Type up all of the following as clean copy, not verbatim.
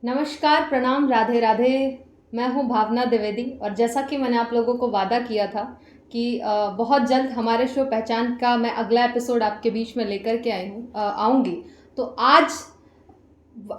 नमस्कार, प्रणाम, राधे राधे। मैं हूँ भावना द्विवेदी और जैसा कि मैंने आप लोगों को वादा किया था कि बहुत जल्द हमारे शो पहचान का मैं अगला एपिसोड आपके बीच में लेकर के आऊँगी। तो आज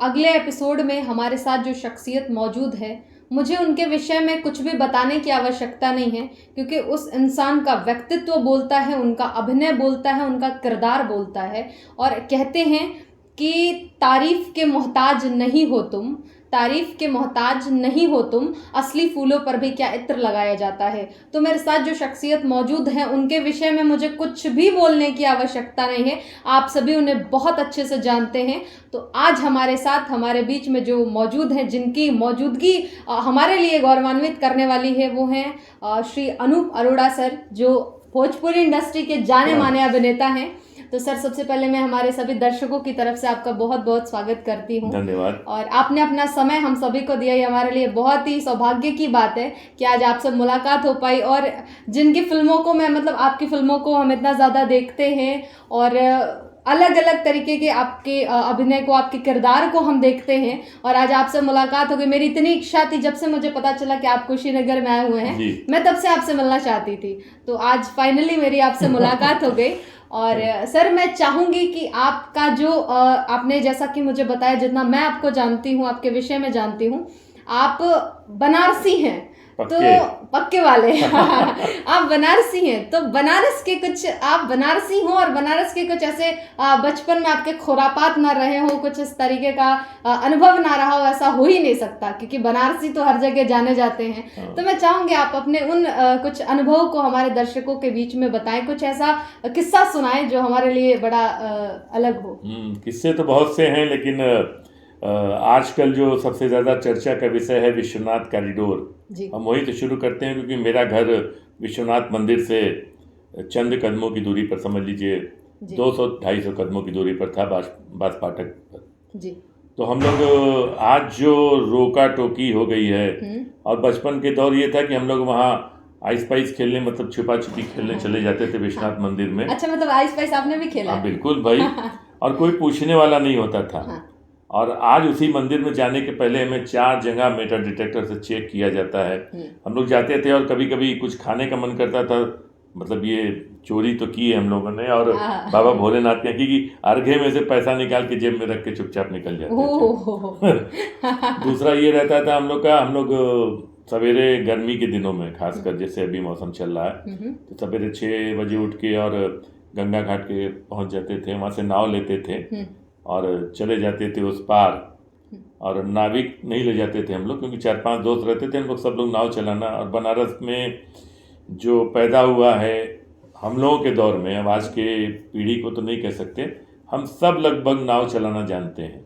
अगले एपिसोड में हमारे साथ जो शख्सियत मौजूद है, मुझे उनके विषय में कुछ भी बताने की आवश्यकता नहीं है, क्योंकि उस इंसान का व्यक्तित्व बोलता है, उनका अभिनय बोलता है, उनका किरदार बोलता है। और कहते हैं कि तारीफ के मोहताज नहीं हो तुम, तारीफ के मोहताज नहीं हो तुम, असली फूलों पर भी क्या इत्र लगाया जाता है। तो मेरे साथ जो शख्सियत मौजूद हैं उनके विषय में मुझे कुछ भी बोलने की आवश्यकता नहीं है, आप सभी उन्हें बहुत अच्छे से जानते हैं। तो आज हमारे साथ हमारे बीच में जो मौजूद हैं, जिनकी मौजूदगी हमारे लिए गौरवान्वित करने वाली है, वो हैं श्री अनूप अरोड़ा सर, जो भोजपुरी इंडस्ट्री के जाने माने अभिनेता हैं। तो सर, सबसे पहले मैं हमारे सभी दर्शकों की तरफ से आपका बहुत बहुत स्वागत करती हूँ। धन्यवाद। और आपने अपना समय हम सभी को दिया, ये हमारे लिए बहुत ही सौभाग्य की बात है कि आज आपसे मुलाकात हो पाई। और जिनकी फिल्मों को मैं आपकी फिल्मों को हम इतना ज़्यादा देखते हैं और अलग अलग तरीके के आपके अभिनय को, आपके किरदार को हम देखते हैं, और आज आपसे मुलाकात हो गई। मेरी इतनी इच्छा थी, जब से मुझे पता चला कि आप कुशीनगर में आए हुए हैं, मैं तब से आपसे मिलना चाहती थी। तो आज फाइनली मेरी आपसे मुलाकात हो गई। और सर, मैं चाहूँगी कि आपका जो आपने जैसा कि मुझे बताया, जितना मैं आपको जानती हूँ, आपके विषय में जानती हूँ, आप बनारसी हैं। तो पक्के वाले आप बनारसी हैं, तो बनारस के कुछ, आप बनारसी हो और बनारस के कुछ ऐसे बचपन में आपके खुरापात ना रहे हो, कुछ इस तरीके का अनुभव ना रहा हो, ऐसा हो ही नहीं सकता, क्योंकि बनारसी तो हर जगह जाने जाते हैं। तो मैं चाहूँगी आप अपने उन कुछ अनुभव को हमारे दर्शकों के बीच में बताएं, कुछ ऐसा किस्सा सुनाएं जो हमारे लिए बड़ा अलग हो। किस्से तो बहुत से हैं, लेकिन आजकल जो सबसे ज़्यादा चर्चा का विषय है विश्वनाथ कॉरिडोर, हम वही तो शुरू करते हैं, क्योंकि मेरा घर विश्वनाथ मंदिर से चंद कदमों की दूरी पर, समझ लीजिए 200-250 कदमों की दूरी पर था, बास फाटक पर जी। तो हम लोग आज जो रोका टोकी हो गई है, और बचपन के दौर ये था कि हम लोग वहाँ आइस पाइस खेलने, मतलब छुपा छुपी खेलने चले जाते थे विश्वनाथ मंदिर में। अच्छा, मतलब आइस पाइस आपने भी खेला? हाँ बिल्कुल भाई। और कोई पूछने वाला नहीं होता था। और आज उसी मंदिर में जाने के पहले हमें 4 जगह मेटल डिटेक्टर से चेक किया जाता है। हम लोग जाते थे, और कभी कभी कुछ खाने का मन करता था, मतलब ये चोरी तो की है हम लोगों ने, और बाबा भोलेनाथ के, क्योंकि अर्घे में से पैसा निकाल के जेब में रख के चुपचाप निकल जाते थे। दूसरा ये रहता था हम लोग सवेरे गर्मी के दिनों में, खासकर जैसे अभी मौसम चल रहा है, तो सवेरे 6 बजे उठ के और गंगा घाट के पहुंच जाते थे, वहाँ से नाव लेते थे और चले जाते थे उस पार। और नाविक नहीं ले जाते थे हम लोग, क्योंकि 4-5 दोस्त रहते थे, हम लोग सब लोग नाव चलाना। और बनारस में जो पैदा हुआ है हम लोगों के दौर में, अब आज के पीढ़ी को तो नहीं कह सकते, हम सब लगभग नाव चलाना जानते हैं।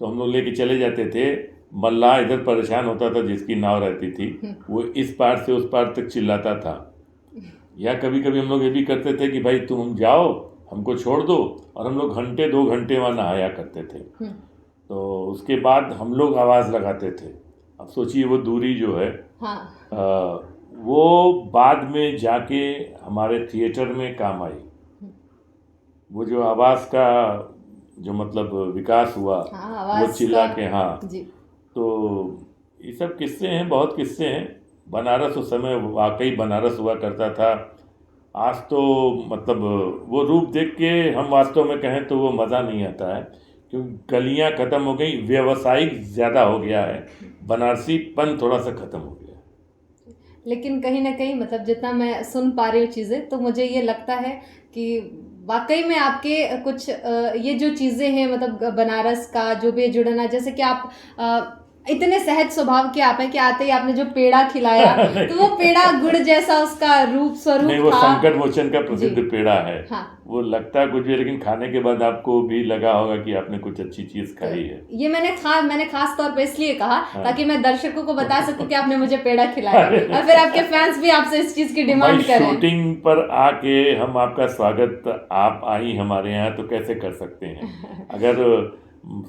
तो हम लोग लेके चले जाते थे। मल्लाह इधर परेशान होता था, जिसकी नाव रहती थी वो इस पार से उस पार तक चिल्लाता था। या कभी कभी हम लोग ये भी करते थे कि भाई तुम जाओ, हमको छोड़ दो, और हम लोग घंटे 2 घंटे वहाँ नहाया करते थे। तो उसके बाद हम लोग आवाज़ लगाते थे। अब सोचिए वो दूरी जो है, वो बाद में जाके हमारे थिएटर में काम आई। वो जो आवाज़ का जो मतलब विकास हुआ, वो चिल्ला के, तो ये सब किस्से हैं, बहुत किस्से हैं। बनारस उस समय वाकई बनारस हुआ करता था। आज तो मतलब वो रूप देख के हम वास्तव में कहें तो वो मज़ा नहीं आता है, क्योंकि गलियां ख़त्म हो गई, व्यवसायिक ज़्यादा हो गया है, बनारसीपन थोड़ा सा ख़त्म हो गया। लेकिन कहीं ना कहीं जितना मैं सुन पा रही हूँ चीज़ें, तो मुझे ये लगता है कि वाकई में आपके कुछ ये जो चीज़ें हैं, बनारस का जो भी जुड़ना, जैसे कि आप इतने सहज स्वभाव के आप हैं कि आते ही आपने जो पेड़ा खिलाया तो वो पेड़ा गुड़ जैसा उसका स्वरूप नहीं, वो संकट मोचन का प्रसिद्ध पेड़ा है। वो लगता है कुछ भी, लेकिन खाने के बाद आपको भी लगा होगा कि आपने कुछ अच्छी चीज खाई है। ये मैंने खास तौर पे इसलिए कहा ताकि मैं दर्शकों को बता सकूं कि आपने मुझे पेड़ा खिलाया, और फिर आपके फैंस भी आपसे इस चीज की डिमांड करें। शूटिंग पर आके हम आपका स्वागत, आप आई हमारे यहाँ तो कैसे कर सकते हैं। अगर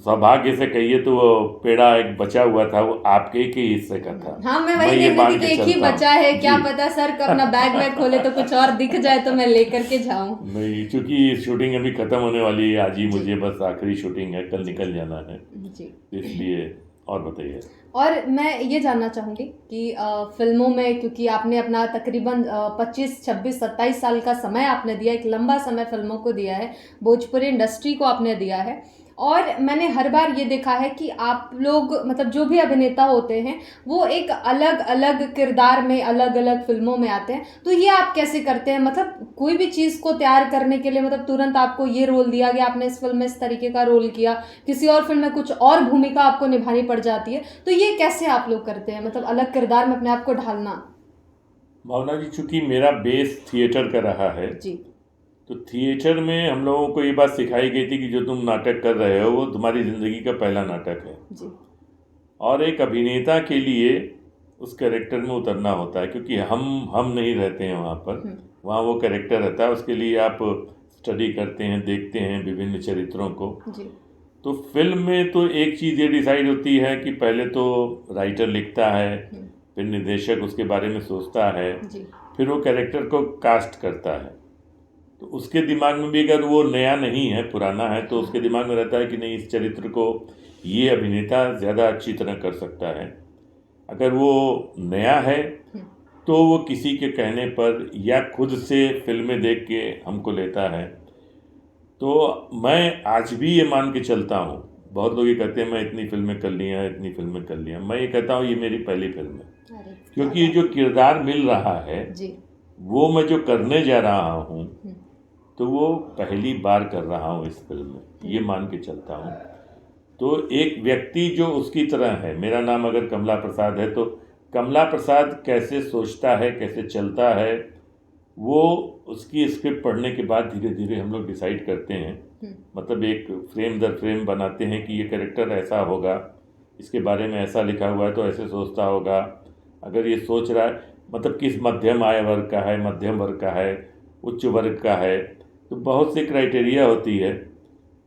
सौभाग्य से कहिए तो वो पेड़ा एक बचा हुआ था, वो आपके ही हिस्से का था। हाँ, मैं वही ये देख मान रही थी के कि एक ही चलता हूँ। बचा है, क्या जी। पता सर कब अपना बैग वैग खोले तो कुछ और दिख जाए तो मैं लेकर के जाऊं। नहीं, क्योंकि शूटिंग अभी खत्म होने वाली है, आज ही जी मुझे बस आखिरी शूटिंग है, कल जी निकल जाना है, जी। इसलिए। और बताइए। और मैं ये जानना चाहूँगी कि फिल्मों में, क्योंकि आपने अपना तकरीबन 25 26 27 साल का समय आपने दिया, एक लंबा समय फिल्मों को दिया है, भोजपुरी इंडस्ट्री को आपने दिया है, और मैंने हर बार ये देखा है कि आप लोग मतलब जो भी अभिनेता होते हैं वो एक अलग अलग किरदार में अलग अलग फिल्मों में आते हैं। तो ये आप कैसे करते हैं, मतलब कोई भी चीज़ को तैयार करने के लिए मतलब तुरंत आपको ये रोल दिया गया, आपने इस फिल्म में इस तरीके का रोल किया, किसी और फिल्म में कुछ और भूमिका आपको निभानी पड़ जाती है, तो ये कैसे आप लोग करते हैं, मतलब अलग किरदार में अपने आप को ढालना? भावना जी, चूंकि मेरा बेस थिएटर का रहा है, जी तो थिएटर में हम लोगों को ये बात सिखाई गई थी कि जो तुम नाटक कर रहे हो वो तुम्हारी ज़िंदगी का पहला नाटक है, जी और एक अभिनेता के लिए उस कैरेक्टर में उतरना होता है, क्योंकि हम नहीं रहते हैं वहाँ पर, वहाँ वो कैरेक्टर रहता है, उसके लिए आप स्टडी करते हैं, देखते हैं विभिन्न चरित्रों को। जी तो फिल्म में तो एक चीज़ ये डिसाइड होती है कि पहले तो राइटर लिखता है, फिर निर्देशक उसके बारे में सोचता है, जी फिर वो कैरेक्टर को कास्ट करता है। तो उसके दिमाग में भी अगर वो नया नहीं है, पुराना है, तो उसके दिमाग में रहता है कि नहीं, इस चरित्र को ये अभिनेता ज़्यादा अच्छी तरह कर सकता है। अगर वो नया है तो वो किसी के कहने पर या खुद से फिल्में देख के हमको लेता है। तो मैं आज भी ये मान के चलता हूँ, बहुत लोग ये कहते हैं मैं इतनी फिल्में कर लिया, इतनी फिल्में कर लिया, मैं ये कहता हूँ ये मेरी पहली फिल्म है, अरे क्योंकि ये जो किरदार मिल रहा है जी वो मैं जो करने जा रहा हूँ तो वो पहली बार कर रहा हूँ इस फिल्म में, ये मान के चलता हूँ। तो एक व्यक्ति जो उसकी तरह है, मेरा नाम अगर कमला प्रसाद है तो कमला प्रसाद कैसे सोचता है, कैसे चलता है, वो उसकी स्क्रिप्ट पढ़ने के बाद धीरे धीरे हम लोग डिसाइड करते हैं। मतलब एक फ्रेम दर फ्रेम बनाते हैं कि ये कैरेक्टर ऐसा होगा, इसके बारे में ऐसा लिखा हुआ है तो ऐसे सोचता होगा, अगर ये सोच रहा है मतलब किस मध्यम आय वर्ग का है, मध्यम वर्ग का है, उच्च वर्ग का है, तो बहुत सी क्राइटेरिया होती है।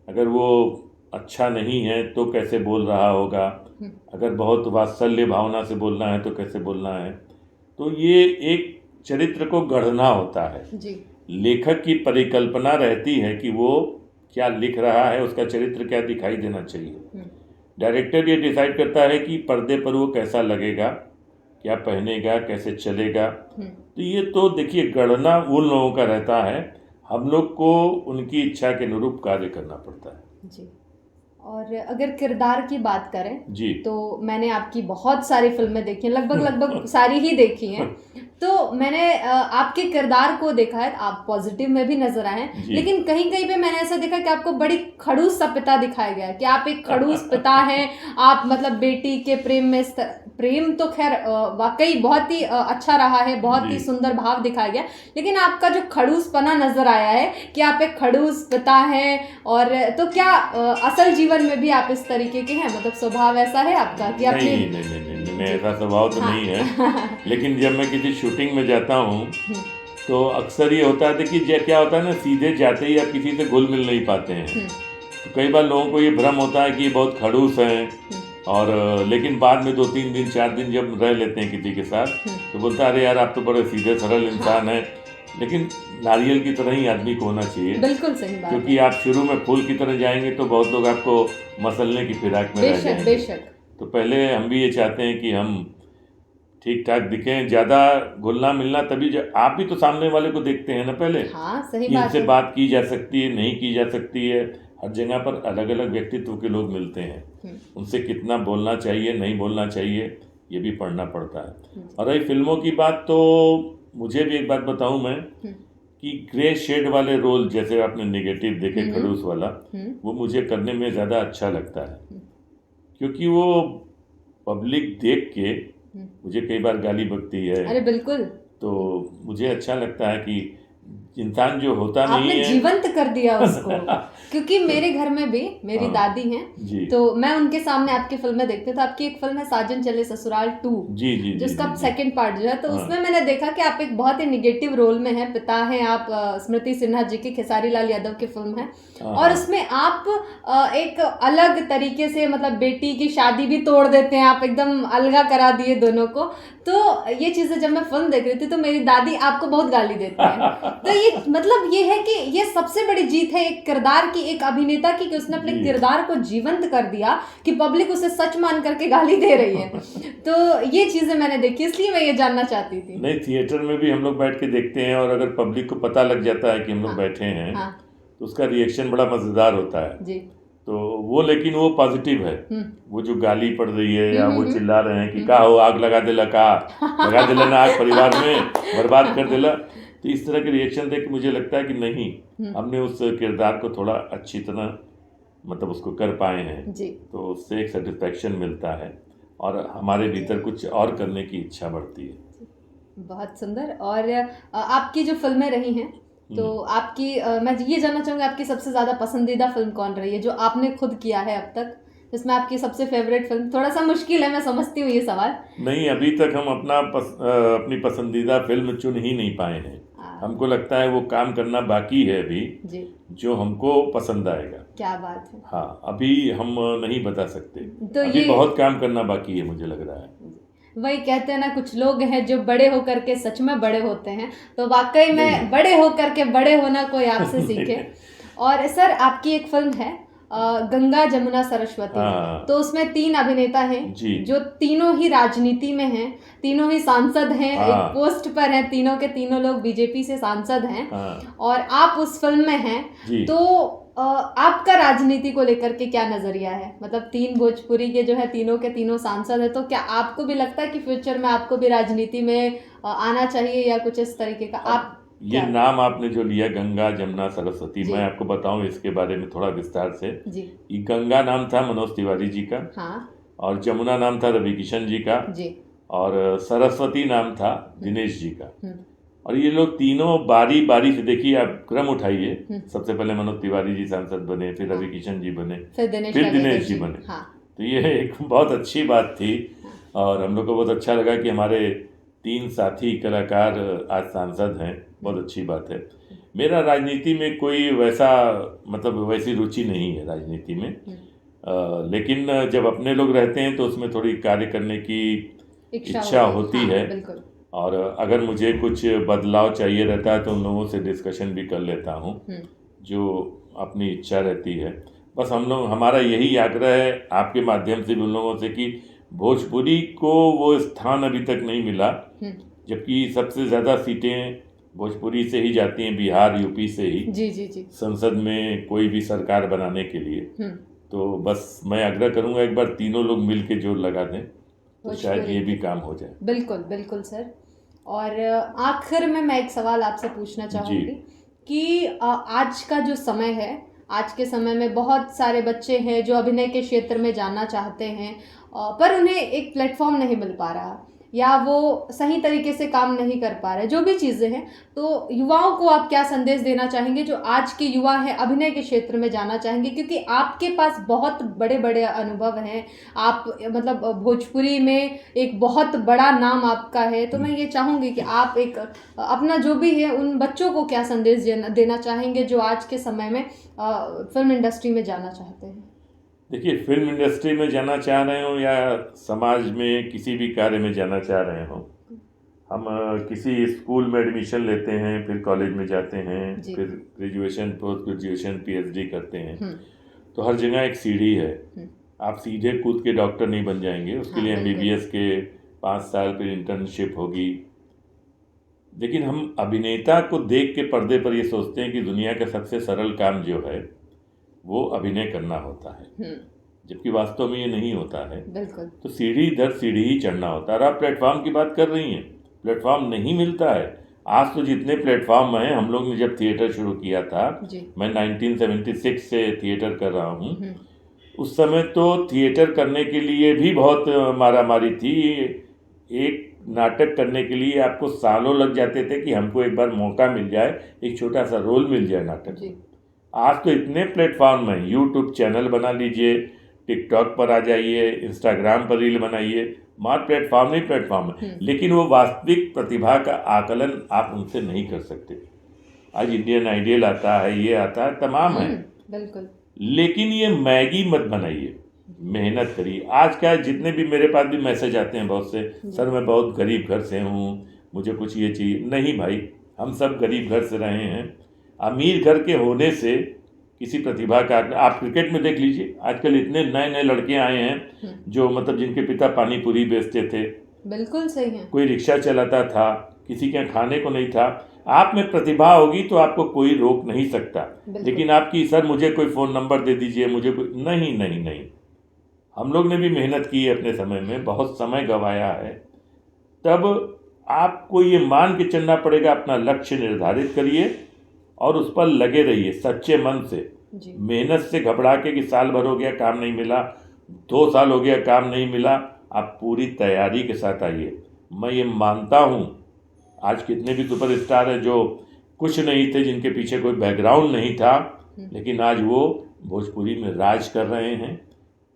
अगर वो अच्छा नहीं है तो कैसे बोल रहा होगा, अगर बहुत वात्सल्य भावना से बोलना है तो कैसे बोलना है। तो ये एक चरित्र को गढ़ना होता है जी लेखक की परिकल्पना रहती है कि वो क्या लिख रहा है, उसका चरित्र क्या दिखाई देना चाहिए। डायरेक्टर ये डिसाइड करता है कि पर्दे पर वो कैसा लगेगा, क्या पहनेगा, कैसे चलेगा। तो ये तो देखिए गढ़ना उन लोगों का रहता है, हम लोग को उनकी इच्छा के अनुरूप कार्य करना पड़ता है। जी। और अगर किरदार की बात करें जी तो मैंने आपकी बहुत सारी फिल्में देखी हैं, लगभग लगभग सारी ही देखी हैं। तो मैंने आपके किरदार को देखा है, आप पॉजिटिव में भी नजर आए हैं, लेकिन कहीं कहीं पे मैंने ऐसा देखा कि आपको बड़ी खड़ूस सा पिता दिखाया गया है, कि आप एक खड़ूस पिता हैं। आप मतलब बेटी के प्रेम में प्रेम तो खैर वाकई बहुत ही अच्छा रहा है, बहुत ही सुंदर भाव दिखाया गया, लेकिन आपका जो खड़ूसपना नजर आया है कि आप एक खड़ूस पिता हैं। और तो क्या असल जीवन में भी आप इस तरीके के हैं, मतलब स्वभाव ऐसा है आपका कि अपने? नहीं, ऐसा स्वभाव तो नहीं है। लेकिन जब मैं किसी शूटिंग में जाता हूँ तो अक्सर ये होता है, देखिए क्या होता है ना, सीधे जाते ही आप किसी से घुल मिल नहीं पाते हैं। तो कई बार लोगों को ये भ्रम होता है कि ये बहुत खड़ूस हैं, और लेकिन बाद में 2-3 दिन 4 दिन जब रह लेते हैं किसी के साथ तो बोलता है अरे यार आप तो बड़े सीधे सरल इंसान हैं। लेकिन नारियल की तरह ही आदमी को होना चाहिए, बिल्कुल सही बात क्योंकि आप शुरू में फूल की तरह जाएंगे तो बहुत लोग आपको मसलने की फिराक में रह जाएंगे। बेशक। तो पहले हम भी ये चाहते हैं कि हम ठीक ठाक दिखें, ज़्यादा घुलना मिलना तभी आप भी तो सामने वाले को देखते हैं ना पहले। हाँ, सही कि बात इनसे है। बात की जा सकती है, नहीं की जा सकती है। हर जगह पर अलग अलग व्यक्तित्व के लोग मिलते हैं, उनसे कितना बोलना चाहिए, नहीं बोलना चाहिए, ये भी पढ़ना पड़ता है। और रही फिल्मों की बात, तो मुझे भी एक बात बताऊं मैं कि ग्रे शेड वाले रोल, जैसे आपने नेगेटिव देखे खड़ूस वाला, वो मुझे करने में ज़्यादा अच्छा लगता है, क्योंकि वो पब्लिक देख के मुझे कई बार गाली बकती है। अरे बिल्कुल। तो मुझे अच्छा लगता है कि इंसान जो होता नहीं आपने है जीवंत कर दिया उसको। क्योंकि मेरे घर में भी मेरी हाँ, दादी हैं, जी तो मैं उनके सामने आपकी फिल्में देखती हूँ। तो आपकी एक फिल्म है साजन चले ससुराल 2, जी जी जी जिसका जी जी सेकंड पार्ट जो है, तो हाँ उसमें मैंने देखा कि आप एक बहुत ही निगेटिव रोल में हैं। पिता हैं आप स्मृति सिन्हा जी की, खेसारी लाल यादव की फिल्म है, हाँ और हाँ उसमें आप एक अलग तरीके से, मतलब बेटी की शादी भी तोड़ देते हैं, आप एकदम अलगा करा दिए दोनों को। तो ये चीज़ें जब मैं फिल्म देख रही थी तो मेरी दादी आपको बहुत गाली देती हैं। तो ये मतलब ये है कि ये सबसे बड़ी जीत है एक किरदार की, एक अभिनेता की, कि उसने अपने जी किरदार को जीवंत कर दिया कि पब्लिक उसे सच मान करके गाली दे रही है। तो ये चीज़ें मैंने देखी, इसलिए मैं ये जानना चाहती थी। नहीं, थिएटर में भी हम लोग बैठ के देखते हैं, और अगर पब्लिक को पता लग जाता है कि हम लोग हाँ बैठे हैं हाँ तो उसका रिएक्शन बड़ा मज़ेदार होता है। जी। तो वो, लेकिन वो पॉजिटिव है। हम्म वो जो गाली पड़ रही है या वो हम्म चिल्ला रहे हैं कि का हो आग लगा दिला, का लगा दिला ना आग परिवार में, बर्बाद कर दिला, तो इस तरह के रिएक्शन देख के मुझे लगता है कि नहीं, हमने उस किरदार को थोड़ा अच्छी तरह मतलब उसको कर पाए हैं, जी। तो उससे एक सेटिस्फेक्शन मिलता है और हमारे भीतर कुछ और करने की इच्छा बढ़ती है। बहुत सुंदर। और आपकी जो फिल्में रही हैं, तो आपकी मैं ये जानना चाहूँगी आपकी सबसे ज़्यादा पसंदीदा फिल्म कौन रही है जो आपने खुद किया है अब तक, जिसमें आपकी सबसे फेवरेट फिल्म? थोड़ा सा मुश्किल है, मैं समझती हूँ ये सवाल। नहीं, अभी तक हम अपनी पसंदीदा फिल्म चुन ही नहीं पाए हैं। हमको लगता है वो काम करना बाकी है अभी, जी। जो हमको पसंद आएगा। क्या बात है। हाँ, अभी हम नहीं बता सकते, तो अभी ये बहुत काम करना बाकी है मुझे लग रहा है। वही कहते हैं ना, कुछ लोग हैं जो बड़े होकर के सच में बड़े होते हैं, तो वाकई नहीं में बड़े होकर के बड़े होना कोई आपसे सीखे। नहीं, और सर आपकी एक फिल्म है गंगा जमुना सरस्वती, हाँ तो उसमें 3 अभिनेता हैं जी जो तीनों ही राजनीति में हैं, तीनों ही सांसद हैं, एक हाँ पोस्ट पर हैं, तीनों के तीनों लोग बीजेपी से सांसद हैं, हाँ और आप उस फिल्म में हैं। जी। तो आपका राजनीति को लेकर के क्या नजरिया है? मतलब 3 भोजपुरी के जो है तीनों के तीनों सांसद है, तो क्या आपको भी लगता है कि फ्यूचर में आपको भी राजनीति में आना चाहिए या कुछ इस तरीके का? आप ये नाम आपने जो लिया गंगा जमुना सरस्वती, जी। मैं आपको बताऊं इसके बारे में थोड़ा विस्तार से। जी। ये गंगा नाम था मनोज तिवारी जी का, हाँ और जमुना नाम था रवि किशन जी का, जी। और सरस्वती नाम था दिनेश जी का। और ये लोग तीनों बारी बारी से, देखिए आप क्रम उठाइए, सबसे पहले मनोज तिवारी जी सांसद बने, फिर रवि किशन जी बने, फिर दिनेश जी बने। हाँ। तो ये एक बहुत अच्छी बात थी, और हम लोग को बहुत अच्छा लगा कि हमारे 3 साथी कलाकार आज सांसद हैं, बहुत अच्छी बात है। मेरा राजनीति में कोई वैसा मतलब वैसी रुचि नहीं है राजनीति में, लेकिन जब अपने लोग रहते हैं तो उसमें थोड़ी कार्य करने की इच्छा होती हाँ, है। बिल्कुल। और अगर मुझे कुछ बदलाव चाहिए रहता है तो उन लोगों से डिस्कशन भी कर लेता हूँ, जो अपनी इच्छा रहती है। बस हमारा यही आग्रह है आपके माध्यम से भी उन लोगों से कि भोजपुरी को वो स्थान अभी तक नहीं मिला, जबकि सबसे ज़्यादा सीटें भोजपुरी से ही जाती हैं, बिहार यूपी से ही जी जी जी। संसद में कोई भी सरकार बनाने के लिए। तो बस मैं आग्रह करूँगा एक बार तीनों लोग मिल के जोर लगा दें तो शायद ये भी काम हो जाए। बिल्कुल बिल्कुल सर। और आखिर में मैं एक सवाल आपसे पूछना चाहूँगी कि आज का जो समय है, आज के समय में बहुत सारे बच्चे हैं जो अभिनय के क्षेत्र में जाना चाहते हैं, पर उन्हें एक प्लेटफॉर्म नहीं मिल पा रहा, या वो सही तरीके से काम नहीं कर पा रहे, जो भी चीज़ें हैं। तो युवाओं को आप क्या संदेश देना चाहेंगे, जो आज के युवा हैं अभिनय के क्षेत्र में जाना चाहेंगे? क्योंकि आपके पास बहुत बड़े बड़े अनुभव हैं, आप मतलब भोजपुरी में एक बहुत बड़ा नाम आपका है। तो मैं ये चाहूँगी कि आप एक अपना जो भी है उन बच्चों को क्या संदेश देना चाहेंगे जो आज के समय में फिल्म इंडस्ट्री में जाना चाहते हैं? देखिए, फिल्म इंडस्ट्री में जाना चाह रहे हो या समाज में किसी भी कार्य में जाना चाह रहे हो, हम किसी स्कूल में एडमिशन लेते हैं, फिर कॉलेज में जाते हैं, फिर ग्रेजुएशन, पोस्ट ग्रेजुएशन, पीएचडी करते हैं, तो हर जगह एक सीढ़ी है। आप सीधे कूद के डॉक्टर नहीं बन जाएंगे, उसके लिए एमबीबीएस के 5 साल फिर इंटर्नशिप होगी। लेकिन हम अभिनेता को देख के पर्दे पर ये सोचते हैं कि दुनिया का सबसे सरल काम जो है वो अभिनय करना होता है, जबकि वास्तव में ये नहीं होता है। बिल्कुल। तो सीढ़ी दर सीढ़ी ही चढ़ना होता है। और आप प्लेटफॉर्म की बात कर रही हैं, प्लेटफॉर्म नहीं मिलता है। आज तो जितने प्लेटफॉर्म हैं, हम लोग ने जब थिएटर शुरू किया था, मैं 1976 से थिएटर कर रहा हूँ, उस समय तो थिएटर करने के लिए भी बहुत मारामारी थी। एक नाटक करने के लिए आपको सालों लग जाते थे कि हमको एक बार मौका मिल जाए, एक छोटा सा रोल मिल जाए नाटक जी। में। आज तो इतने प्लेटफॉर्म हैं, यूट्यूब चैनल बना लीजिए, टिकटॉक पर आ जाइए, इंस्टाग्राम पर रील बनाइए, मार प्लेटफॉर्म ही प्लेटफॉर्म है, लेकिन वो वास्तविक प्रतिभा का आकलन आप उनसे नहीं कर सकते। आज इंडियन आइडियल आता है, ये आता है, तमाम है, बिल्कुल। लेकिन ये मैगी मत बनाइए, मेहनत करिए। आज क्या है, जितने भी मेरे पास भी मैसेज आते हैं बहुत से, सर मैं बहुत गरीब घर से हूँ, मुझे कुछ ये चाहिए। नहीं भाई, हम सब गरीब घर से रहे हैं। अमीर घर के होने से किसी प्रतिभा का, आप क्रिकेट में देख लीजिए, आजकल इतने नए नए लड़के आए हैं जो मतलब जिनके पिता पानी पूरी बेचते थे, बिल्कुल सही है, कोई रिक्शा चलाता था, किसी के यहाँ खाने को नहीं था। आप में प्रतिभा होगी तो आपको कोई रोक नहीं सकता। लेकिन आपकी, सर मुझे कोई फ़ोन नंबर दे दीजिए, मुझे कोई, नहीं नहीं नहीं। हम लोग ने भी मेहनत की है अपने समय में, बहुत समय गंवाया है। तब आपको ये मान के चलना पड़ेगा, अपना लक्ष्य निर्धारित करिए और उस पर लगे रहिए सच्चे मन से। मेहनत से घबरा के कि साल भर हो गया काम नहीं मिला, 2 साल हो गया काम नहीं मिला, आप पूरी तैयारी के साथ आइए। मैं ये मानता हूँ, आज कितने भी सुपरस्टार हैं जो कुछ नहीं थे, जिनके पीछे कोई बैकग्राउंड नहीं था, लेकिन आज वो भोजपुरी में राज कर रहे हैं।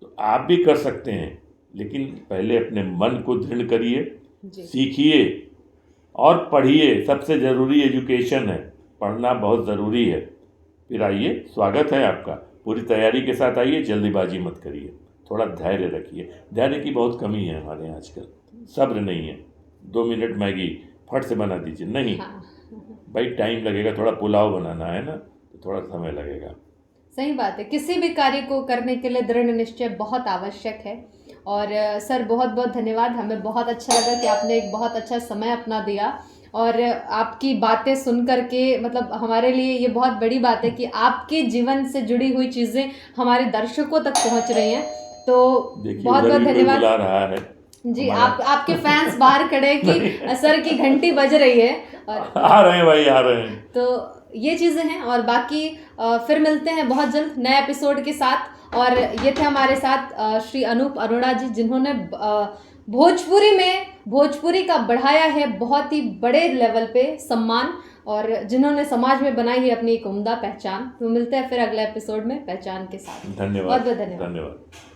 तो आप भी कर सकते हैं, लेकिन पहले अपने मन को दृढ़ करिए, सीखिए और पढ़िए। सबसे ज़रूरी एजुकेशन है, पढ़ना बहुत ज़रूरी है। फिर आइए, स्वागत है आपका, पूरी तैयारी के साथ आइए, जल्दीबाजी मत करिए, थोड़ा धैर्य रखिए। धैर्य की बहुत कमी है हमारे यहाँ आजकल, सब्र नहीं है। 2 मिनट मैगी फट से बना दीजिए, नहीं भाई, टाइम लगेगा। थोड़ा पुलाव बनाना है ना, तो थोड़ा समय लगेगा। सही बात है, किसी भी कार्य को करने के लिए दृढ़ निश्चय बहुत आवश्यक है। और सर बहुत बहुत धन्यवाद, हमें बहुत अच्छा लगा कि आपने एक बहुत अच्छा समय अपना दिया और आपकी बातें सुन कर के, मतलब हमारे लिए ये बहुत बड़ी बात है कि आपके जीवन से जुड़ी हुई चीज़ें हमारे दर्शकों तक पहुंच रही हैं। तो बहुत बहुत धन्यवाद। बुला रहा है जी, आपके फैंस बाहर खड़े कि सर की घंटी बज रही है और आ रहे हैं भाई, आ रहे हैं। तो ये चीज़ें हैं और बाकी फिर मिलते हैं बहुत जल्द नए एपिसोड के साथ। और ये थे हमारे साथ श्री अनूप अरोड़ा जी, जिन्होंने भोजपुरी का बढ़ाया है बहुत ही बड़े लेवल पे सम्मान, और जिन्होंने समाज में बनाई है अपनी एक उम्दा पहचान। तो मिलते हैं फिर अगले एपिसोड में पहचान के साथ। धन्यवाद, बहुत बहुत धन्यवाद।